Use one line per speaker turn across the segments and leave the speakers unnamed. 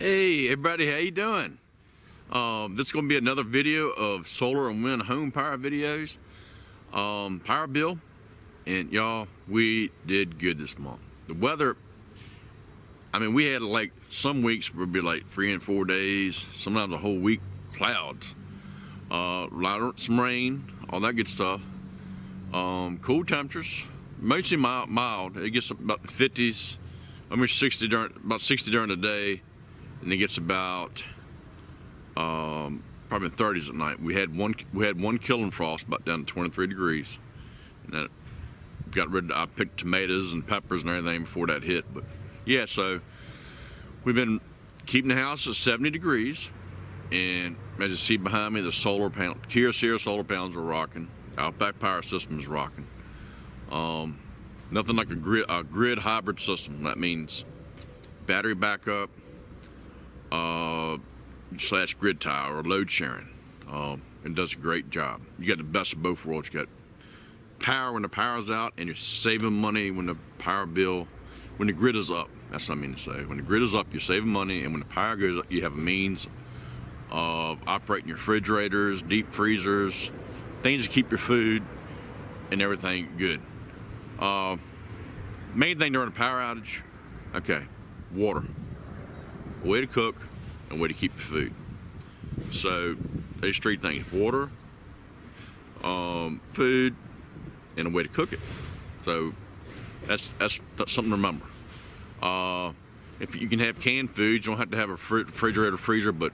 Hey everybody, how you doing? This is going to be another video of solar and wind home power videos. Power bill, and y'all, we did good this month. The weather, I mean, we had like some weeks would be like 3 and 4 days, sometimes a whole week, clouds, some rain, all that good stuff. Cool temperatures, mostly mild. It gets about the 50s, I mean 60 during the day. And it gets about probably 30s at night. We had one killing frost about down to 23 degrees. And that got rid of, I picked tomatoes and peppers and everything before that hit. But yeah, so we've been keeping the house at 70 degrees. And as you see behind me, the solar panel, Kyocera solar panels are rocking. OutBack power system is rocking. Nothing like a grid hybrid system. That means battery backup, slash grid tie or load sharing. It does a great job. You got the best of both worlds. You got power when the power's out, and you're saving money when the when the grid is up. That's what I mean to say. When the grid is up, you're saving money, and when the power goes up, you have a means of operating your refrigerators, deep freezers, things to keep your food and everything good. Main thing during a power outage, okay, water. A way to cook and a way to keep your food. So there's three things: water, food, and a way to cook it. So that's something to remember. If you can have canned foods, you don't have to have a refrigerator freezer, but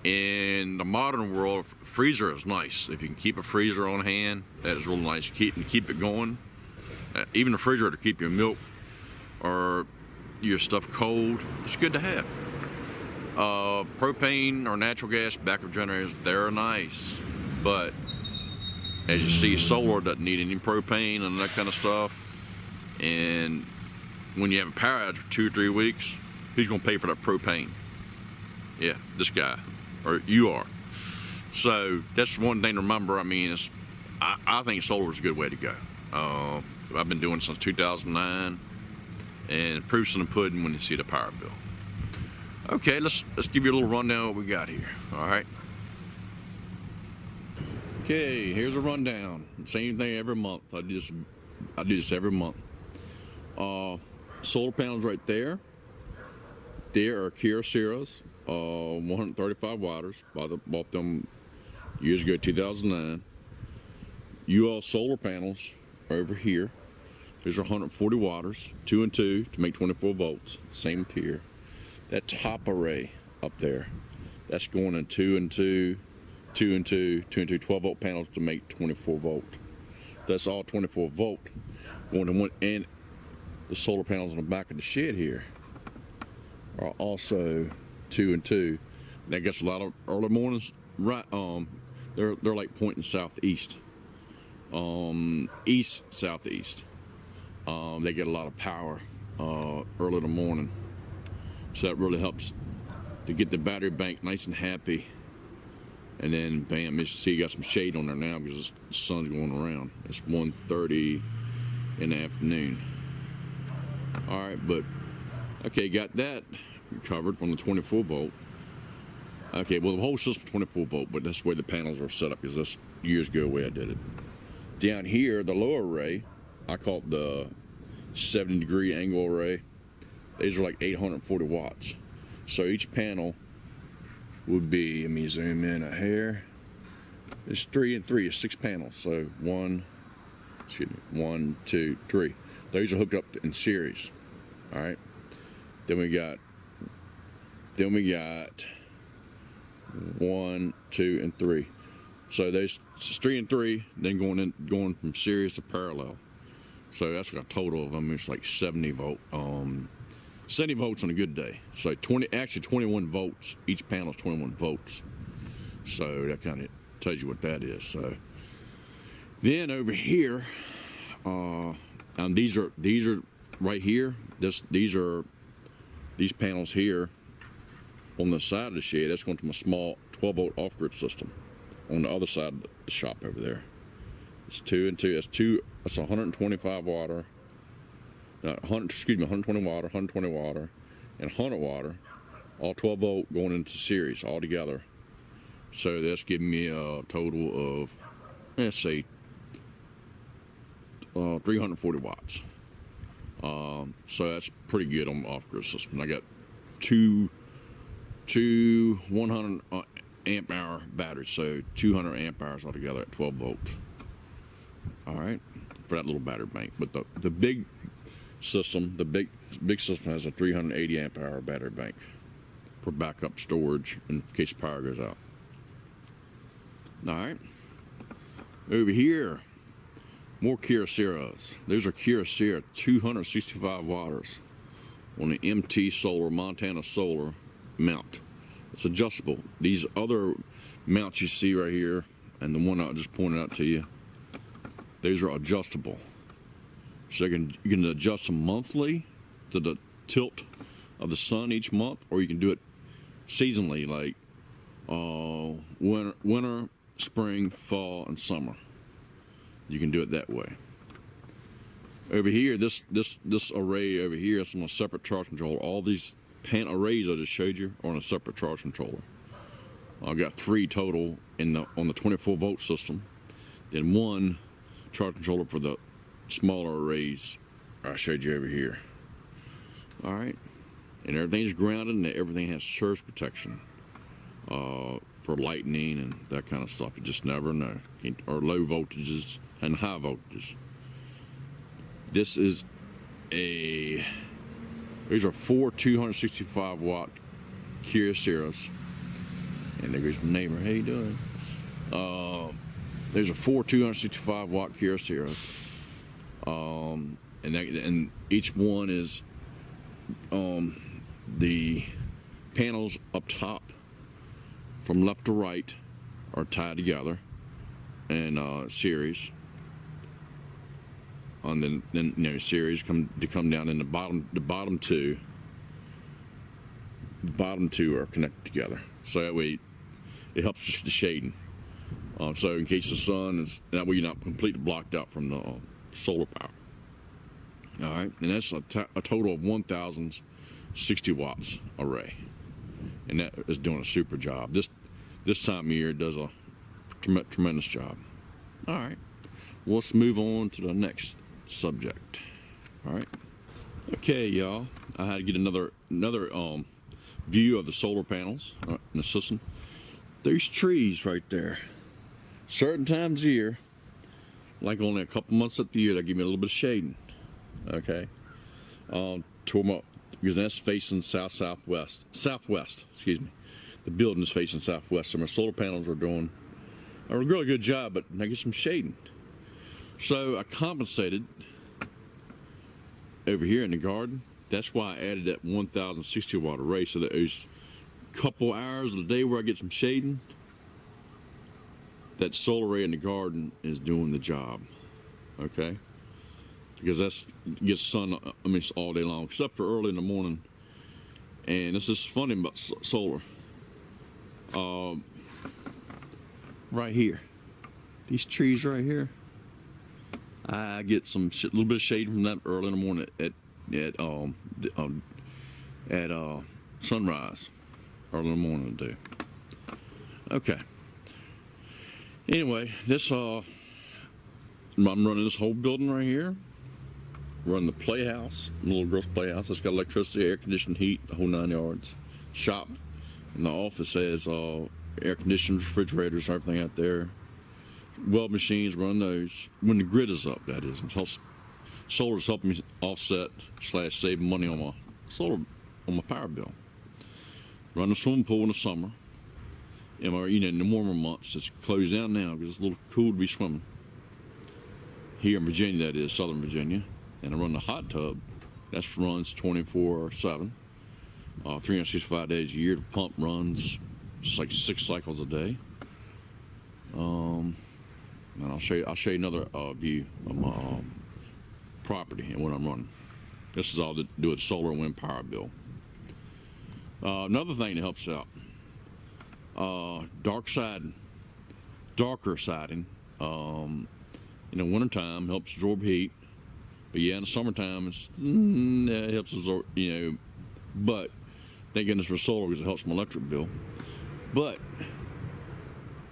in the modern world, a freezer is nice. If you can keep a freezer on hand, that is real nice. Keep it going. Even a refrigerator, keep your milk or your stuff cold, it's good to have. Propane or natural gas backup generators, they're nice, but as you see, solar doesn't need any propane and that kind of stuff. And when you have a power outage for 2 or 3 weeks, who's going to pay for that propane? Yeah, this guy, or you are. So that's one thing to remember. I mean, I think solar is a good way to go. I've been doing it since 2009. And proofs in the pudding when you see the power bill. Okay, let's give you a little rundown of what we got here. All right. Okay, here's a rundown. Same thing every month. I do this every month. Solar panels right there. There are Kyocera's, 135 watts. Bought them years ago, 2009. UL solar panels are over here. These are 140 watts, 2 and 2 to make 24 volts. Same with here. That top array up there, that's going in 2 and 2, 2 and 2, 2 and 2, 12 volt panels to make 24 volt. That's all 24 volt going to one. And the solar panels on the back of the shed here are also 2 and 2. That gets a lot of early mornings. Right, they're like pointing southeast, east southeast. They get a lot of power early in the morning, so that really helps to get the battery bank nice and happy. And then bam, you see you got some shade on there now because the sun's going around. It's 1:30 in the afternoon. All right, but okay, got that covered from the 24 volt. Okay, well the whole system's 24 volt, but that's the way the panels are set up because that's years ago the way I did it. Down here, the lower array, I call it the 70-degree angle array. These are like 840 watts. So each panel would be, let me zoom in a hair. It's 3 and 3, it's 6 panels. So 1, 2, 3. Those are hooked up in series. All right. Then we got 1, 2, and 3. So there's 3 and 3, then going from series to parallel. So that's got a total of, I mean, it's like 70 volt. 70 volts on a good day. So 21 volts. Each panel is 21 volts. So that kind of tells you what that is. So then over here, and these are right here. These panels here on the side of the shed. That's going to my small 12 volt off grid system on the other side of the shop over there. It's 2 and 2. That's 125 watt. 120 watt, 120 watt, and 100 watt all 12 volt going into series all together. So that's giving me a total of, let's say, 340 watts. So that's pretty good on the off-grid system. I got two 100 amp hour batteries, so 200 amp hours altogether at 12 volts. All right, for that little battery bank. But the big system, the big system has a 380 amp hour battery bank for backup storage in case power goes out. All right, over here, more Kyoceras. Those are Kyocera 265 watters on the MT Solar, Montana Solar mount. It's adjustable. These other mounts you see right here, and the one I just pointed out to you, those are adjustable. So you can adjust them monthly to the tilt of the sun each month, or you can do it seasonally, like winter, spring, fall, and summer. You can do it that way. Over here, this array over here is on a separate charge controller. All these arrays I just showed you are on a separate charge controller. I've got 3 total on the 24 volt system, then 1 charge controller for the smaller arrays I showed you over here. All right, and everything's grounded and everything has surge protection for lightning and that kind of stuff. You just never know, or low voltages and high voltages. This is these are 4 265 watt Kyoceras. And there goes my neighbor. How you doing? There's a 4 265 watt Kyoceras. And each one is the panels up top from left to right are tied together in series. And then series come down in the bottom two. The bottom 2 are connected together, so that way it helps the shading. So in case the sun is, that way you're not completely blocked out from the solar power. All right, and that's a total of 1,060 watts array, and that is doing a super job. This time of year it does a tremendous job. All right, well, let's move on to the next subject. All right, okay, y'all. I had to get another view of the solar panels in the system. There's trees right there. Certain times of year, like only a couple months up the year, they give me a little bit of shading. Okay, because that's facing southwest. Excuse me. The building is facing southwest, so my solar panels are doing a really good job, but I get some shading. So I compensated over here in the garden. That's why I added that 1,060 watt array, so that those couple hours of the day where I get some shading, that solar array in the garden is doing the job. Okay, because that's gets sun. I mean, it's all day long, except for early in the morning. And this is funny about solar. Right here, these trees right here, I get some little bit of shade from that early in the morning at sunrise, early in the morning to do. Okay. Anyway, I'm running this whole building right here. Run the playhouse, little girl's playhouse. It's got electricity, air conditioning, heat, the whole 9 yards. Shop, and the office has air conditioners, refrigerators, and everything out there. Weld machines, run those when the grid is up. That is, and solar's helping me offset / save money on my power bill. Run the swimming pool in the summer. In the warmer months, it's closed down now because it's a little cool to be swimming. Here in Virginia, that is, Southern Virginia. And I run the hot tub. That runs 24/7, 365 days a year. The pump runs, it's like 6 cycles a day. And I'll show you another view of my property and what I'm running. This is all to do with solar and wind power bill. Another thing that helps out, darker siding. In the wintertime helps absorb heat, but yeah, in the summertime it helps absorb, but Thank goodness for solar because it helps my electric bill. But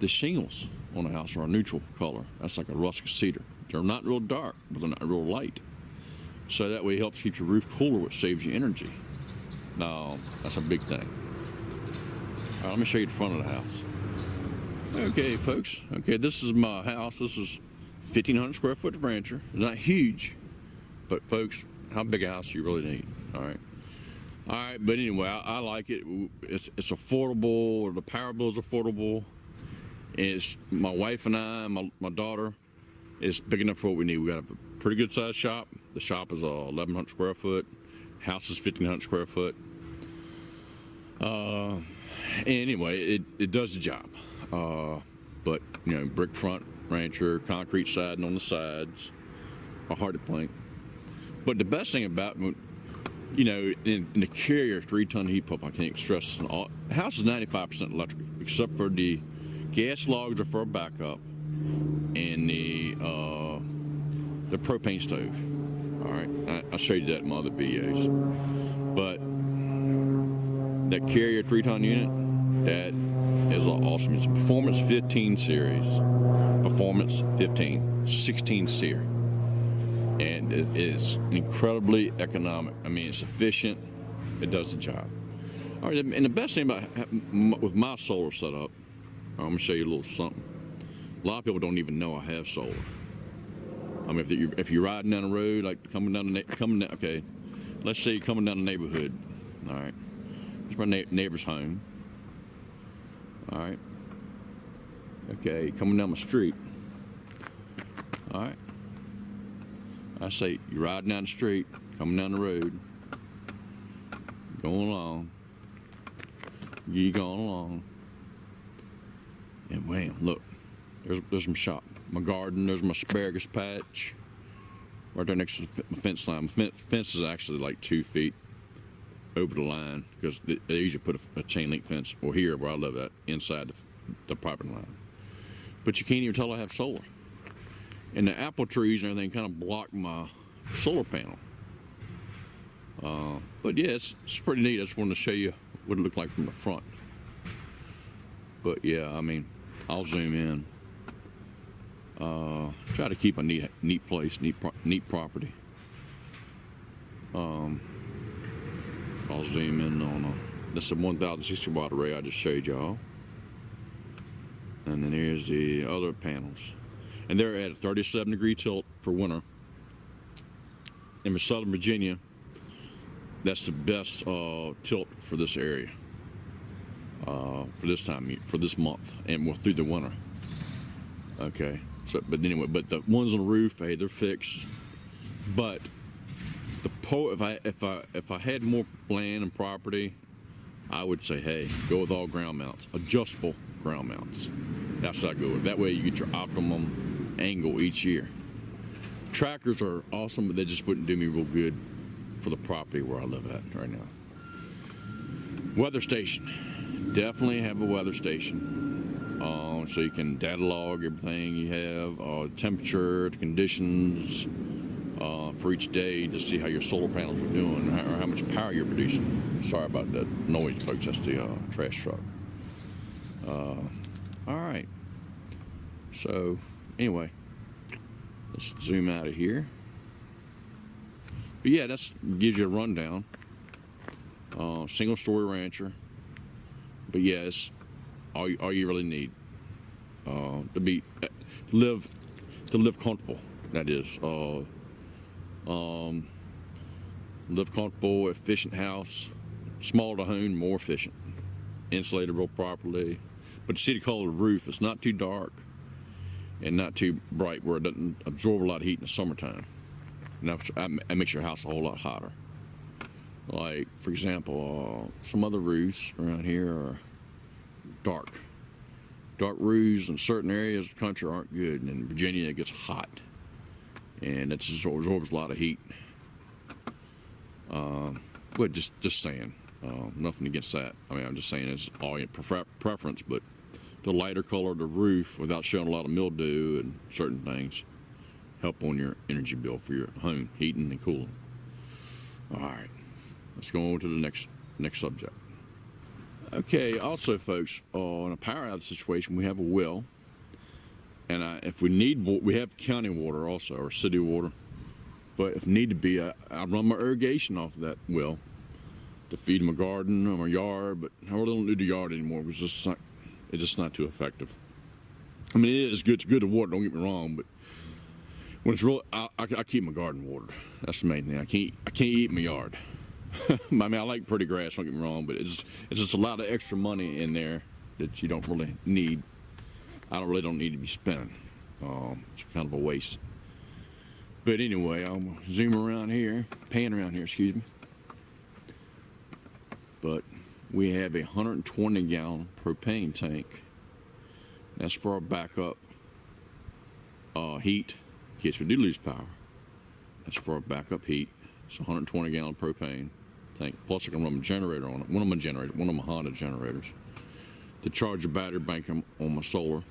the shingles on the house are a neutral color. That's like a rustic cedar. They're not real dark, but they're not real light. So that way it helps keep your roof cooler, which saves you energy. Now, that's a big thing. All right, let me show you the front of the house. Okay, folks. Okay, this is my house. This is 1,500 square foot rancher. It's not huge, but folks, how big a house do you really need? All right. All right, but anyway, I like it. It's affordable. The power bill is affordable. And it's my wife and I, and my daughter. It's big enough for what we need. We got a pretty good sized shop. The shop is 1,100 square foot. House is 1,500 square foot. Anyway, it does the job. But you know, brick front rancher, concrete siding on the sides, a hardy plank. But the best thing about, you know, in the Carrier 3-ton heat pump, I can't stress this. The house is 95% electric, except for the gas logs are for a backup, and the propane stove. All right, I showed you that in my other videos. But that Carrier 3-ton unit, that is awesome. It's a Performance 15 series, Performance 15, 16 SEER, and it is incredibly economic. I mean, it's efficient. It does the job. All right, and the best thing about with my solar setup, I'm gonna show you a little something. A lot of people don't even know I have solar. I mean, if you're riding down the road, like coming down, okay, let's say you're coming down the neighborhood. All right, it's my neighbor's home. All right, okay, coming down the street. All right, I say you're riding down the street, coming down the road, going along, you going along, and wham, look, there's my shop, my garden, there's my asparagus patch, right there next to the fence line. The fence is actually like 2 feet over the line, because they usually put a chain link fence, or here where I live at, inside the property line. But you can't even tell I have solar. And the apple trees and everything kind of block my solar panel. But yeah, it's pretty neat. I just wanted to show you what it looked like from the front. But yeah, I mean, I'll zoom in. Try to keep a neat place, neat property. I'll zoom in on this is a 1,060 watt array I just showed y'all. And then here's the other panels. And they're at a 37-degree tilt for winter. In Southern Virginia, that's the best tilt for this area. For this time, for this month, and through the winter. Okay. So, but anyway, but the ones on the roof, hey, they're fixed. But if I had more land and property, I would say, hey, go with all ground mounts, adjustable ground mounts. That's what I go with. That way you get your optimum angle each year. Trackers are awesome, but they just wouldn't do me real good for the property where I live at right now. Weather station, definitely have a weather station. So you can data log everything you have, temperature, the conditions for each day, to see how your solar panels are doing, or how much power you're producing. Sorry about that noise, folks. That's the trash truck. All right. So anyway, let's zoom out of here. But yeah, that gives you a rundown. Single-story rancher. But yeah, it's all you really need to live comfortable. That is, live comfortable, efficient house, smaller to home, more efficient, insulated real properly. But you see the color of the roof; it's not too dark and not too bright, where it doesn't absorb a lot of heat in the summertime. And that makes your house a whole lot hotter. Like, for example, some other roofs around here are dark. Dark roofs in certain areas of the country aren't good, and in Virginia it gets hot, and it just absorbs a lot of heat. But just saying, nothing against that. I mean, I'm just saying it's all in preference, but the lighter color of the roof, without showing a lot of mildew and certain things, help on your energy bill for your home heating and cooling. All right, let's go on to the next subject. Okay, also folks, in a power outage situation, we have a well, and if we need, we have county water also, or city water, but if need to be, I run my irrigation off of that well to feed my garden or my yard, but I really don't do the yard anymore because it's just not too effective. I mean, it is good, it's good to water, don't get me wrong, but when it's real, I keep my garden watered. That's the main thing. I can't eat my yard. I mean, I like pretty grass, don't get me wrong, but it's just a lot of extra money in there that you don't really need. I really don't need to be spending. It's kind of a waste. But anyway, I'll zoom around here, pan around here, excuse me. But we have a 120 gallon propane tank. That's for our backup heat in case we do lose power. That's for our backup heat. It's a 120 gallon propane tank. Plus I can run a generator on it. One of my Honda generators to charge the battery bank on my solar.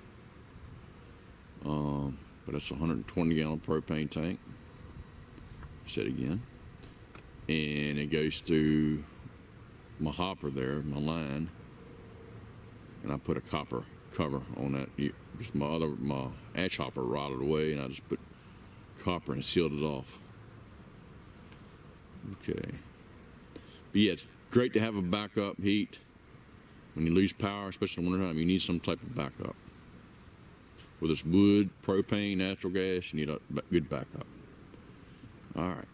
But it's a 120 gallon propane tank. Say it again. And it goes through my hopper there, my line, and I put a copper cover on that. Just my ash hopper rotted away, and I just put copper and sealed it off. Okay. But yeah, it's great to have a backup heat. When you lose power, especially in the wintertime, you need some type of backup. Whether it's wood, propane, natural gas, you need a good backup. All right.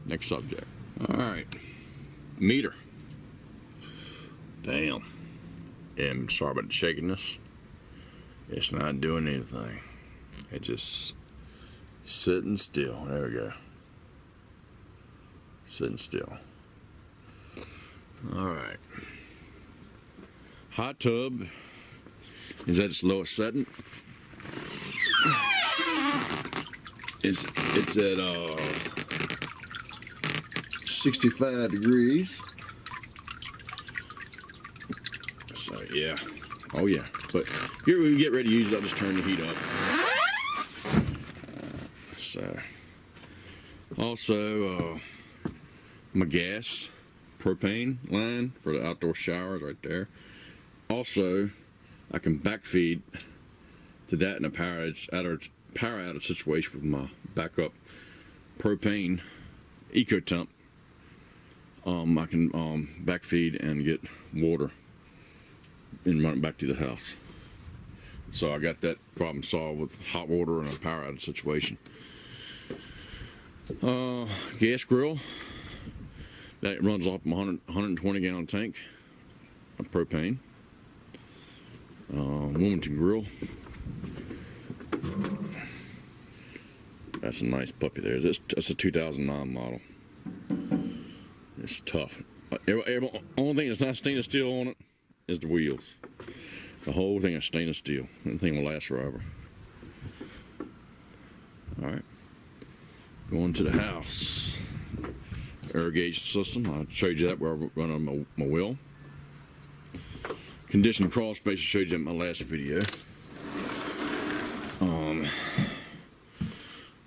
Next subject. All right. Meter. Damn. And sorry about the shakiness. It's not doing anything. It's just sitting still. There we go. Sitting still. All right. Hot tub is at its lowest setting. It's at 65 degrees. So yeah, oh yeah. But here we get ready to use it, I'll just turn the heat up. So also my gas propane line for the outdoor showers right there. Also, I can backfeed to that in a power outage situation with my backup propane eco temp. I can backfeed and get water and run it back to the house. So I got that problem solved with hot water in a power outage situation. Gas grill that runs off my 120 gallon tank of propane. Wilmington grill. That's a nice puppy there. That's a 2009 model. It's tough. Only thing that's not stainless steel on it is the wheels. The whole thing is stainless steel. That thing will last forever. All right. Going to the house. Irrigation system. I showed you that where I run on my well. Conditioned Crawlspace, I showed you in my last video.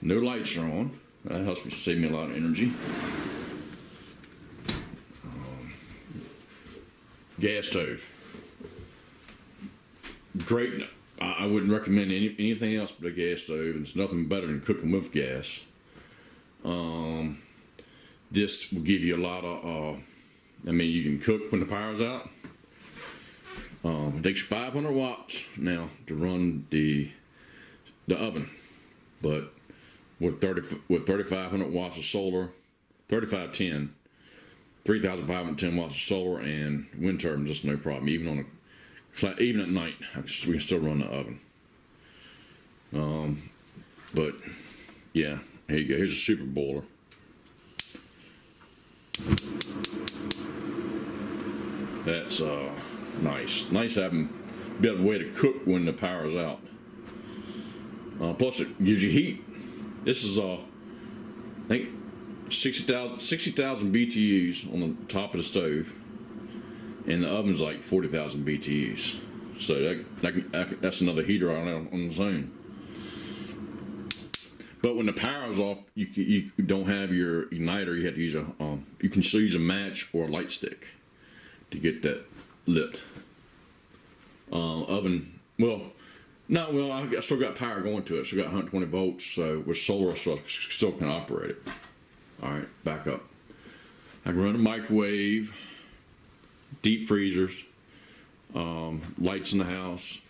No lights are on. That helps me save me a lot of energy. Gas stove. Great. I wouldn't recommend anything else but a gas stove. It's nothing better than cooking with gas. This will give you a lot of, you can cook when the power's out. It takes 500 watts now to run the oven, but with 3,500 watts of solar, 3,510 watts of solar and wind turbines, just no problem. Even at night, we can still run the oven. But yeah, here you go. Here's a super boiler. That's nice having a bit of a way to cook when the power's out. Plus it gives you heat. This is I think 60,000 BTUs on the top of the stove, and the oven's like 40,000 BTUs. So that's another heater on its own. But when the power's off, you don't have your igniter. You have to use you can still use a match or a light stick. to get that lit. Oven, I still got power going to it. Still got 120 volts, so with solar, so I still can operate it. All right, back up. I can run a microwave, deep freezers, lights in the house.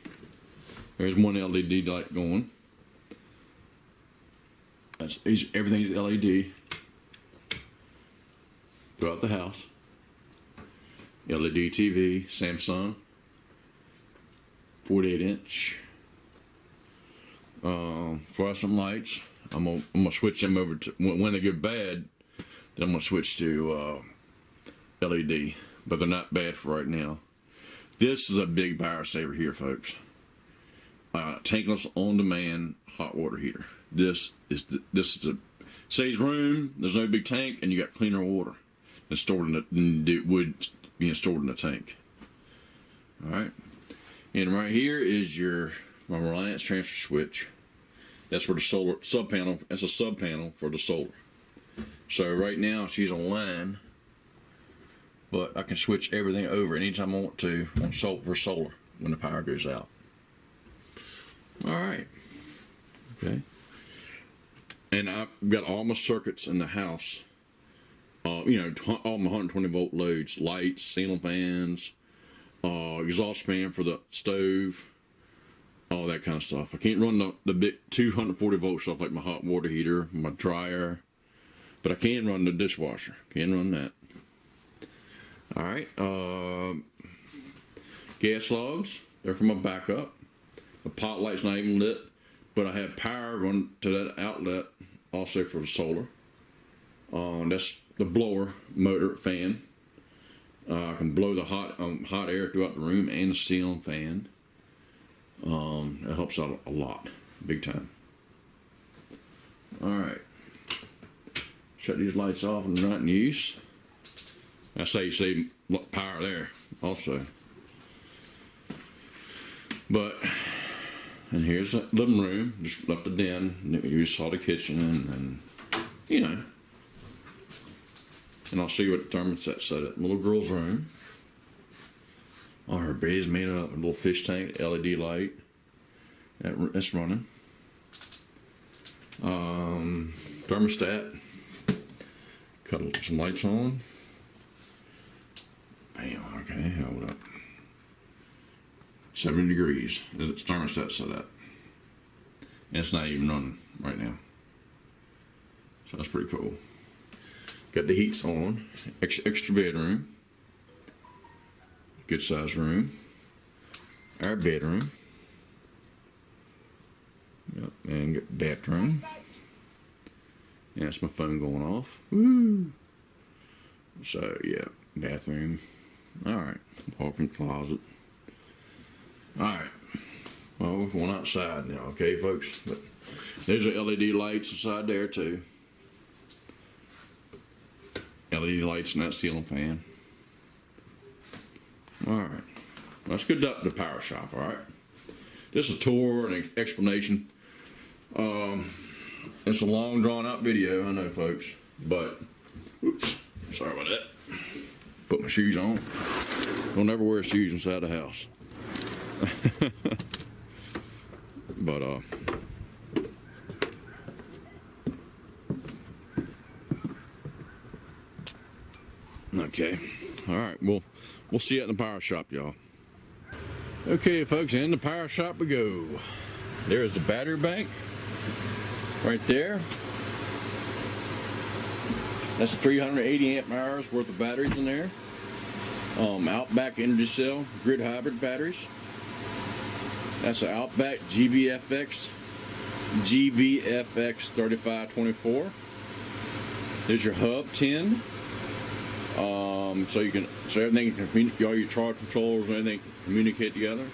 There's one LED light going. Everything's LED throughout the house. LED TV, Samsung, 48-inch. Fluorescent lights. I'm gonna switch them over to when they get bad. Then I'm gonna switch to LED, but they're not bad for right now. This is a big power saver here, folks. Tankless on-demand hot water heater. This is saves room. There's no big tank, and you got cleaner water than stored than it would being stored in the tank. All right, and right here is my Reliance transfer switch. That's for the solar sub panel. That's a sub panel for the solar. So right now she's on line, but I can switch everything over anytime I want to on solar when the power goes out. All right. Okay. And I've got all my circuits in the house. All my 120 volt loads, lights, ceiling fans, exhaust fan for the stove, all that kind of stuff. I can't run the big 240 volt stuff like my hot water heater, my dryer, but I can run the dishwasher. Can run that. All right. Gas logs. They're for my backup. The pot light's not even lit, but I have power run to that outlet also for the solar. That's the blower motor fan. I can blow the hot air throughout the room and the ceiling fan. It helps out a lot, big time. All right, shut these lights off and they're not in use. That's how you save power there, also. And here's the living room, just left the den. You saw the kitchen, and and I'll show you what the thermostat set at. My little girl's room. All her bed's made up. A little fish tank, LED light. That's running. Thermostat. Cut some lights on. Bam, okay, hold up. 70 degrees. The thermostat set up. And it's not even running right now. So that's pretty cool. Got the heats on. Extra bedroom. Good size room. Our bedroom. Yep, and got bathroom. Yeah, that's my phone going off. Woo! So yeah, bathroom. Alright, walk-in closet. Alright, well, we're going outside now, okay, folks? But there's the LED lights inside there, too. LED lights and that ceiling fan. Alright, let's get up to the power shop, alright? Just a tour and an explanation. It's a long, drawn-out video, I know, folks, but, oops, sorry about that. Put my shoes on. Don't ever wear shoes inside the house. But okay, all right, we'll see you at the power shop, y'all. Okay, folks, in the power shop we go. There's the battery bank right there. That's 380 amp hours worth of batteries in there. OutBack EnergyCell grid hybrid batteries. That's an OutBack GVFX 3524. There's your hub 10. So everything can all your charge controllers and everything can communicate together.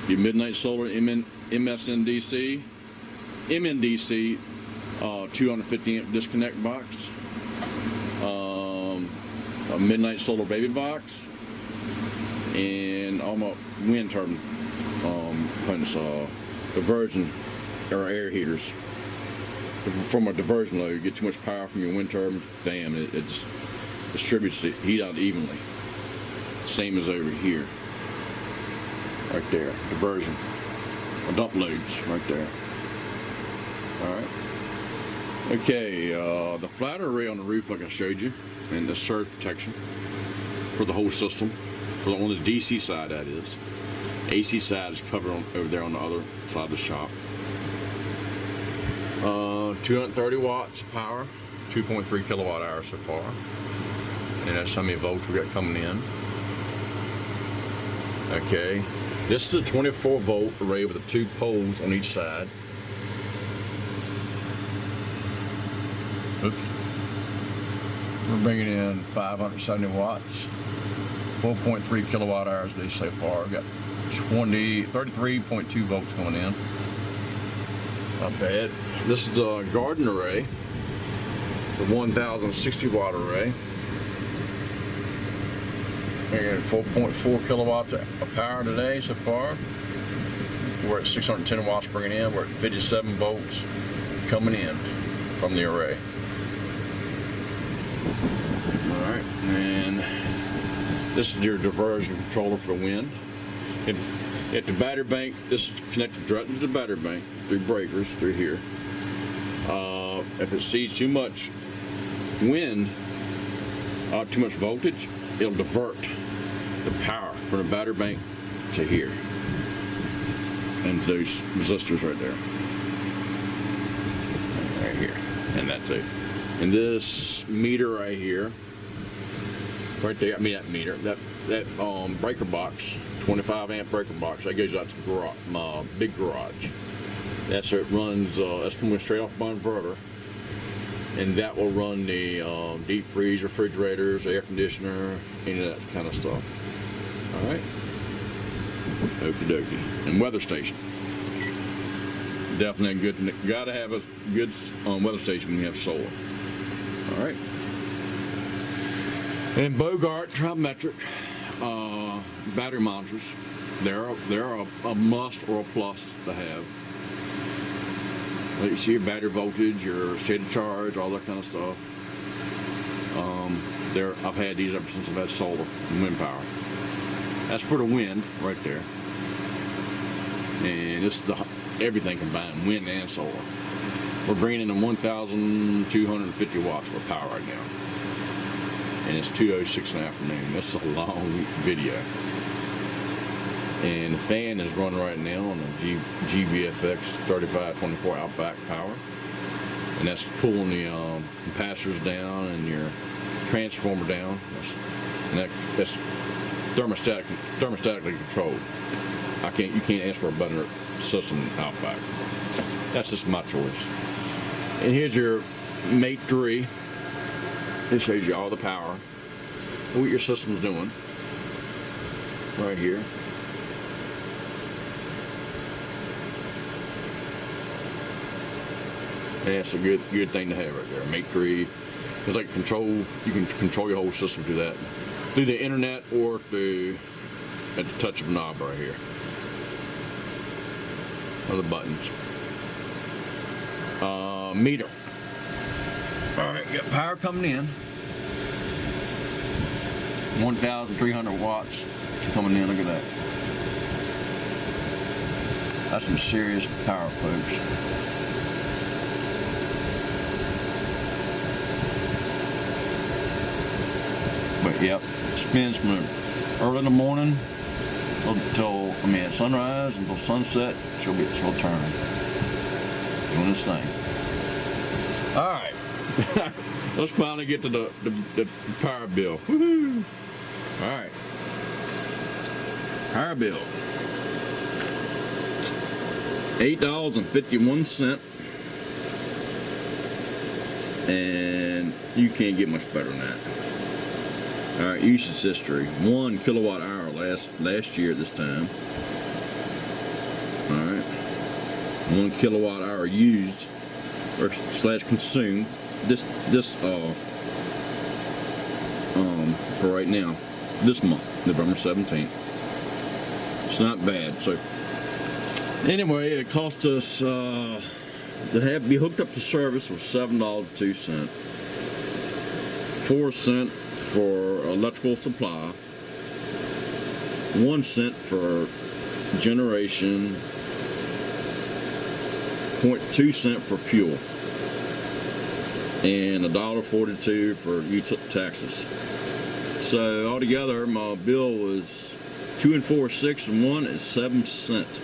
Your midnight solar MSNDC, 250 amp disconnect box. A midnight solar baby box, and all my wind turbine components, diversion or air heaters. From a diversion load, you get too much power from your wind turbine, damn, it just distributes the heat out evenly. Same as over here. Right there, diversion. Or dump loads, right there. Alright. Okay, the flat array on the roof, like I showed you, and the surge protection for the whole system. On the DC side, that is. AC side is covered over there on the other side of the shop. 230 watts of power, 2.3 kilowatt hours so far. And that's how many volts we got coming in. Okay, this is a 24 volt array with the 2 poles on each side. Oops. We're bringing in 570 watts, 4.3 kilowatt hours a day so far. We've got 33.2 volts coming in. Not bad. This is the garden array, the 1060 watt array. And 4.4 kilowatts of power today so far. We're at 610 watts bringing in. We're at 57 volts coming in from the array. Alright, and this is your diversion controller for the wind. At the battery bank, this is connected directly to the battery bank through breakers through here. If it sees too much wind, too much voltage, it'll divert the power from the battery bank to here and those resistors right there, right here, and that too. And this meter right here, right there, I mean that meter, that breaker box, 25 amp breaker box, that goes out to the garage, my big garage. That's where it runs. That's coming straight off my inverter, and that will run the deep freeze, refrigerators, air conditioner, any of that kind of stuff. All right. Okie dokie. And weather station. Definitely a good. Got to have a good weather station when you have solar. All right. And Bogart trimetric battery monitors. They're a must or a plus to have. You see your battery voltage, your state of charge, all that kind of stuff. I've had these ever since I've had solar and wind power. That's for the wind right there. And this is everything combined, wind and solar. We're bringing in 1,250 watts of power right now. And it's 2:06 in the afternoon. This is a long video. And the fan is running right now on the GVFX 3524 OutBack power. And that's pulling the capacitors down and your transformer down. That's thermostatically controlled. You can't ask for a better system than OutBack. That's just my choice. And here's your Mate 3. It shows you all the power, what your system's doing, right here. And that's a good thing to have right there. Mate 3. It's like you can control your whole system through that. Through the internet or at the touch of a knob right here. Or the buttons. Meter. Alright, got power coming in. 1,300 watts coming in, look at that. That's some serious power, folks. But yep, it spins from early in the morning until at sunrise until sunset. She'll turn, doing this thing. All right, let's finally get to the power bill. Woohoo! All right, power bill, $8.51, and you can't get much better than that. All right, usage history: 1 kilowatt hour last year at this time. All right, 1 kilowatt hour used or / consumed this for right now, this month, November 17th. It's not bad. So anyway, it cost us to be hooked up to service was $7.02, 4 cents for electrical supply, 1 cent for generation, 0.2 cent for fuel, and $1.42 for utility taxes. So altogether, my bill was 2 and 4 is 6, and 1 is 7 cents.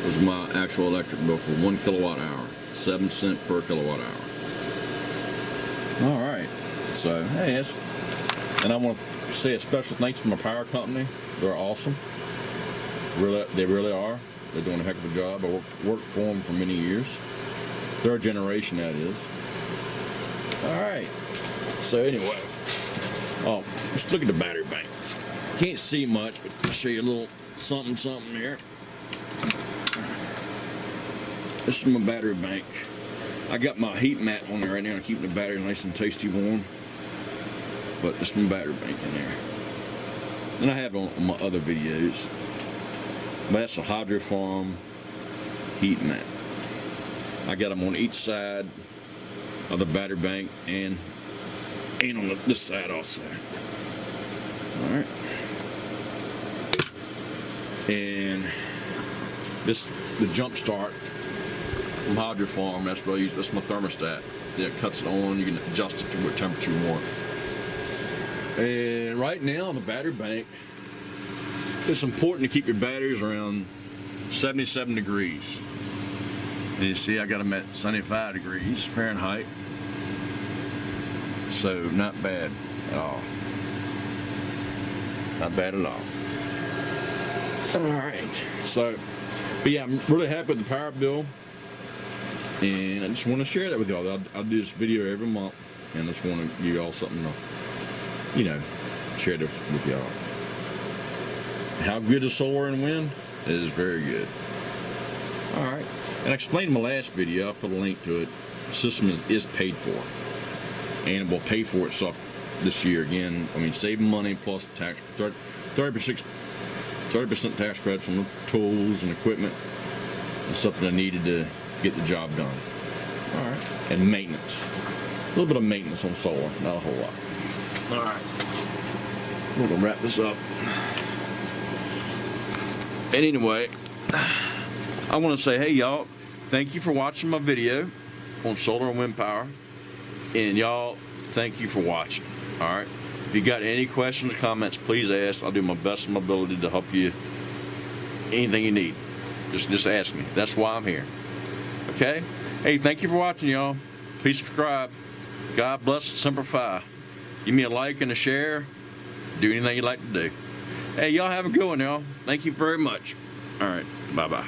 Was my actual electric bill for 1 kilowatt hour, 7 cents per kilowatt hour. All right, so hey, yes, and I want to say a special thanks to my power company. They're awesome. Really, they really are. They're doing a heck of a job. I worked for them for many years. Third generation, that is. All right. So anyway, let's look at the battery bank. Can't see much, but I'll show you a little something here. This is my battery bank. I got my heat mat on there right now, keeping the battery nice and tasty warm. But this is my battery bank in there. And I have on my other videos. But that's a hydro farm heat mat. I got them on each side of the battery bank and on this side also. All right. And this the jump start from hydro farm. That's what I use. That's my thermostat. It cuts it on. You can adjust it to what temperature you want. And right now on the battery bank, it's important to keep your batteries around 77 degrees. And you see I got them at 75 degrees Fahrenheit. So not bad at all. Not bad at all. All right. So, but yeah, I'm really happy with the power bill. And I just want to share that with y'all. I'll do this video every month. And I just want to give y'all something to, you know, share this with y'all. How good is solar and wind? It is very good. All right. And I explained in my last video, I'll put a link to it. The system is paid for. And it will pay for itself this year again. I mean, saving money plus tax, 30% tax credits on the tools and equipment and stuff that I needed to get the job done. All right. And maintenance. A little bit of maintenance on solar, not a whole lot. All right. We're going to wrap this up. And anyway, I want to say, hey y'all, thank you for watching my video on solar and wind power. And y'all, thank you for watching. All right. If you got any questions or comments, please ask. I'll do my best in my ability to help you. Anything you need, just ask me. That's why I'm here. Okay. Hey, thank you for watching, y'all. Please subscribe. God bless Semper Fi. Give me a like and a share. Do anything you'd like to do. Hey, y'all have a good one, y'all. Thank you very much. All right. Bye-bye.